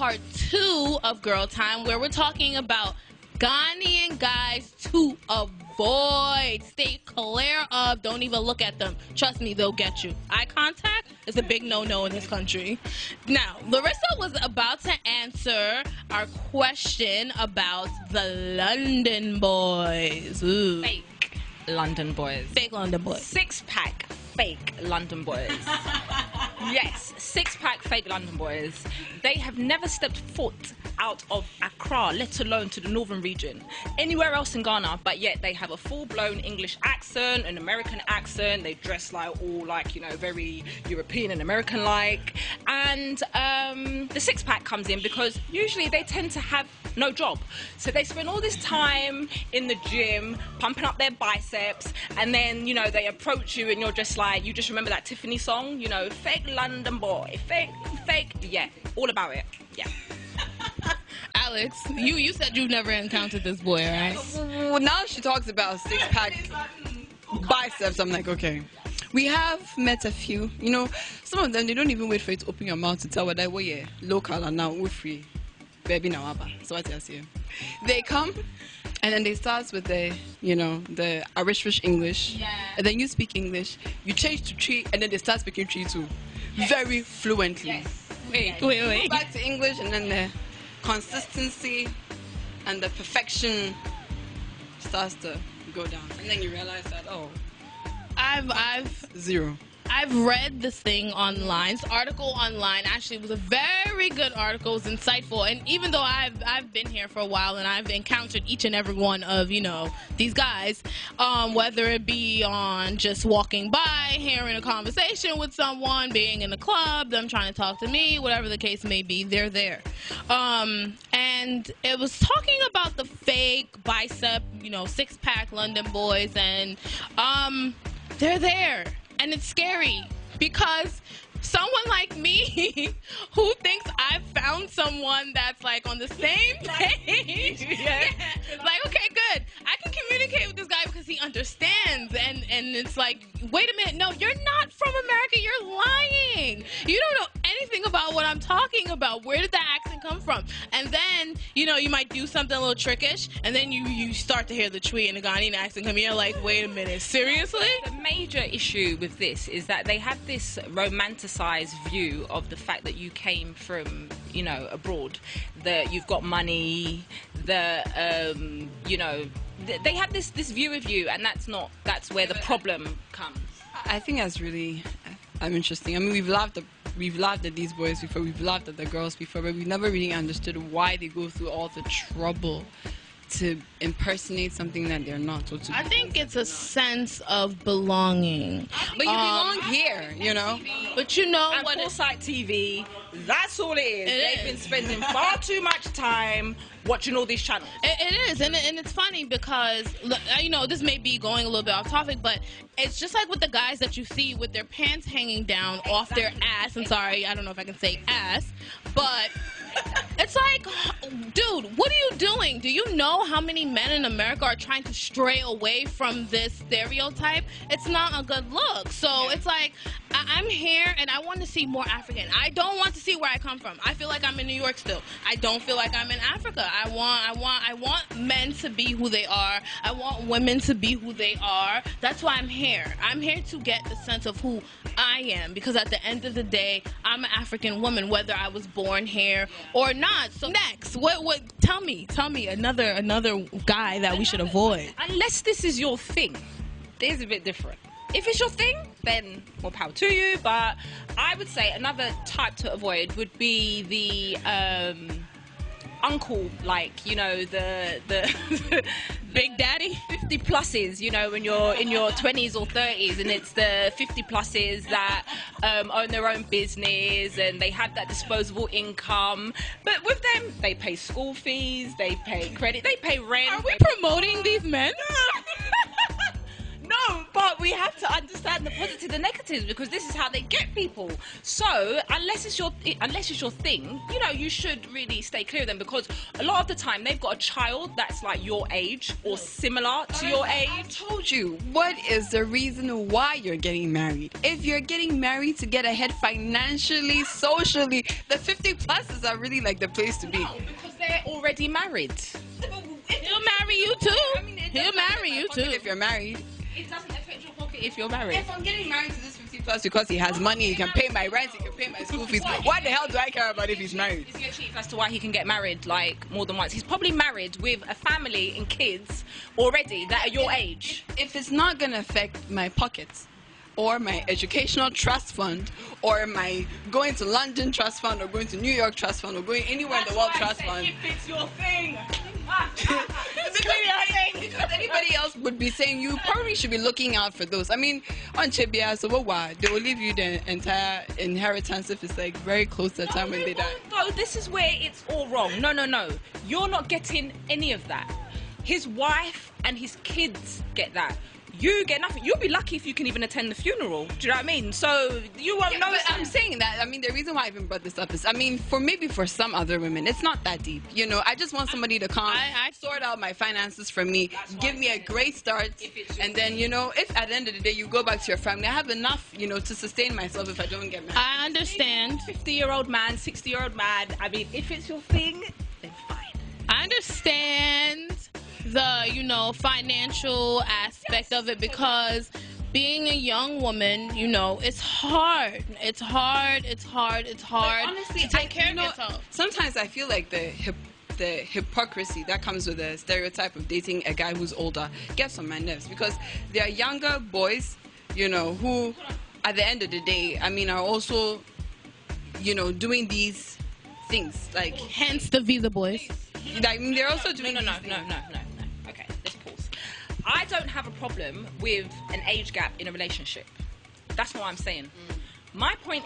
part 2 of Girl Time, where we're talking about Ghanaian guys to avoid. Stay clear of. Don't even look at them. Trust me, they'll get you. Eye contact is a big no-no in this country. Now, Larissa was about to answer our question about the London boys. Ooh. Fake London boys. Fake London boys. Six-pack fake London boys. Yes, six-pack fake London boys. They have never stepped foot out of Accra, let alone to the northern region, anywhere else in Ghana, but yet they have a full-blown English accent, an American accent. They dress like all like, you know, very European and American-like. And the six-pack comes in because usually they tend to have no job. So they spend all this time in the gym, pumping up their biceps, and then, you know, they approach you and you're just like, you just remember that Tiffany song, you know, fake London boy, fake, yeah, all about it, yeah. Alex, you said you've never encountered this boy, right? Well, now she talks about six-pack biceps. I'm like, okay. We have met a few. You know, some of them, they don't even wait for you to open your mouth to tell what they were local and now we're free. Baby now, so what I say? They come and then they start with the, you know, the Irish English. Yeah. And then you speak English. You change to tree and then they start speaking tree too. Yes. Very fluently. Yes. Wait. Go back to English and then the consistency and the perfection starts to go down, and then you realize that I've zero. I've read this thing online. This article online actually was a very good article. It was insightful. And even though I've been here for a while and I've encountered each and every one of, you know, these guys, whether it be on just walking by, hearing a conversation with someone, being in a club, them trying to talk to me, whatever the case may be, they're there. And it was talking about the fake bicep, you know, six-pack London boys, and they're there. And it's scary because someone like me who thinks I've found someone that's like on the same page, yeah. Like, okay, good, I can communicate with this guy because he understands, and it's like, wait a minute, no, you're not from America, you're lying, you don't know anything about what I'm talking about. Where did that accent come from? And then, you know, you might do something a little trickish, and then you start to hear the tweet and the Ghanaian accent come in. You're like, wait a minute, seriously? The major issue with this is that they have this romanticized view of the fact that you came from, you know, abroad, that you've got money, that you know, they have this view of you, and that's where the problem comes. I think that's really interesting. I mean, we've laughed at these boys before, we've laughed at the girls before, but we've never really understood why they go through all the trouble to impersonate something that they're not. Or to I think it's a sense of belonging. But you belong here, you know. But you know and what? Foresight TV, that's all it is. They've been spending far too much time watching all these channels. It is, and it's funny because, you know, this may be going a little bit off topic, but it's just like with the guys that you see with their pants hanging down off their ass. I'm sorry, I don't know if I can say ass, but it's like, dude, what are you doing? Do you know how many men in America are trying to stray away from this stereotype? It's not a good look. So it's like, I'm here and I want to see more African. I don't want to see where I come from. I feel like I'm in New York still. I don't feel like I'm in Africa. I want men to be who they are. I want women to be who they are. That's why I'm here. I'm here to get the sense of who I am, because at the end of the day, I'm an African woman, whether I was born here or not. So next, what? Tell me another guy that we should avoid. Unless this is your thing, it's a bit different. If it's your thing, then more power to you. But I would say another type to avoid would be the uncle, like, you know, the Big Daddy? 50 pluses, you know, when you're in your 20s or 30s, and it's the 50 pluses that own their own business and they have that disposable income. But with them, they pay school fees, they pay credit, they pay rent. Are we promoting these men? No, but we have to understand the positives and negatives, because this is how they get people. So unless it's your thing, you know, you should really stay clear of them, because a lot of the time they've got a child that's like your age or similar to your age. I told you, what is the reason why you're getting married? If you're getting married to get ahead financially, socially, the 50 pluses are really like the place to be. No, because they're already married. He'll marry you too. He'll marry you too. If you're married. It doesn't affect your pocket if you're married. If I'm getting married to this 50 plus because he has money, he can pay my rent, he can pay my school fees. Why the hell do I care about if he's married? Is he a chief as to why he can get married like more than once? He's probably married with a family and kids already that are your age. If it's not gonna affect my pockets, or my educational trust fund, or my going to London trust fund, or going to New York trust fund, or going anywhere in the world trust fund. If it's your thing. Because anybody else would be saying you probably should be looking out for those. I mean, on Chebia, so what? They will leave you the entire inheritance if it's like very close to the time when they die. No, this is where it's all wrong. No. You're not getting any of that. His wife and his kids get that. You get nothing. You'll be lucky if you can even attend the funeral. Do you know what I mean? So you won't know. But I'm saying that. I mean, the reason why I even brought this up is, I mean, for some other women, it's not that deep. You know, I just want somebody to come, sort out my finances for me, give me a great start, and then, you know, if at the end of the day you go back to your family, I have enough, you know, to sustain myself if I don't get married. I understand. 50-year-old man, 60-year-old man. I mean, if it's your thing, then fine. I understand the, you know, financial aspect of it, because being a young woman, you know, it's hard. It's hard Honestly, to take care of yourself. Sometimes I feel like the hypocrisy that comes with the stereotype of dating a guy who's older gets on my nerves, because there are younger boys, you know, who at the end of the day, I mean, are also, you know, doing these things, like, hence the visa boys. I mean, they're also doing No. these Okay, let's pause. I don't have a problem with an age gap in a relationship. That's what I'm saying. My point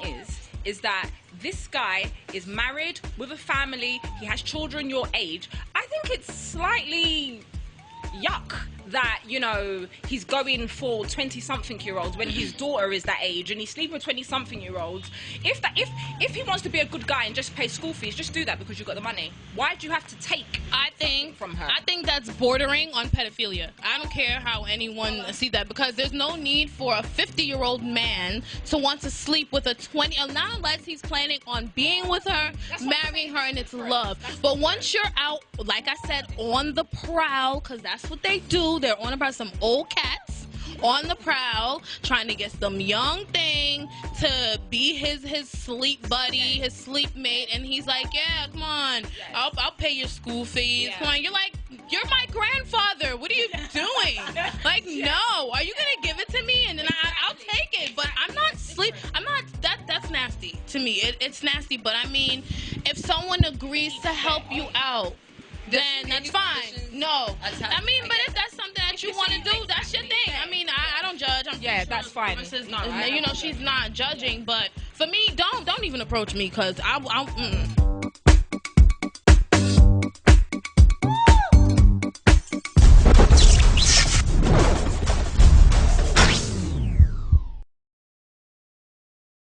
is that this guy is married with a family. He has children your age. I think it's slightly yuck that, you know, he's going for 20-something-year-olds when his daughter is that age, and he's sleeping with 20-something-year-olds. If he wants to be a good guy and just pay school fees, just do that because you've got the money. Why do you have to take from her? I think that's bordering on pedophilia. I don't care how anyone sees that, because there's no need for a 50-year-old man to want to sleep with a 20, not unless he's planning on being with her, marrying her, and it's love. But once you're out, like I said, on the prowl, because that's what they do. They're on about some old cats on the prowl, trying to get some young thing to be his sleep buddy, his sleep mate, and he's like, yeah, come on, I'll pay your school fees. Come on, you're like, you're my grandfather. What are you doing? Like, no, are you gonna give it to me? And then I'll take it, but I'm not that's nasty to me. It's nasty, but I mean, if someone agrees to help you out, then that's fine. No, I mean, but if that's something that you want to do, that's your thing. I mean, I don't judge. That's fine. You know, she's not judging, but for me, don't even approach me, because I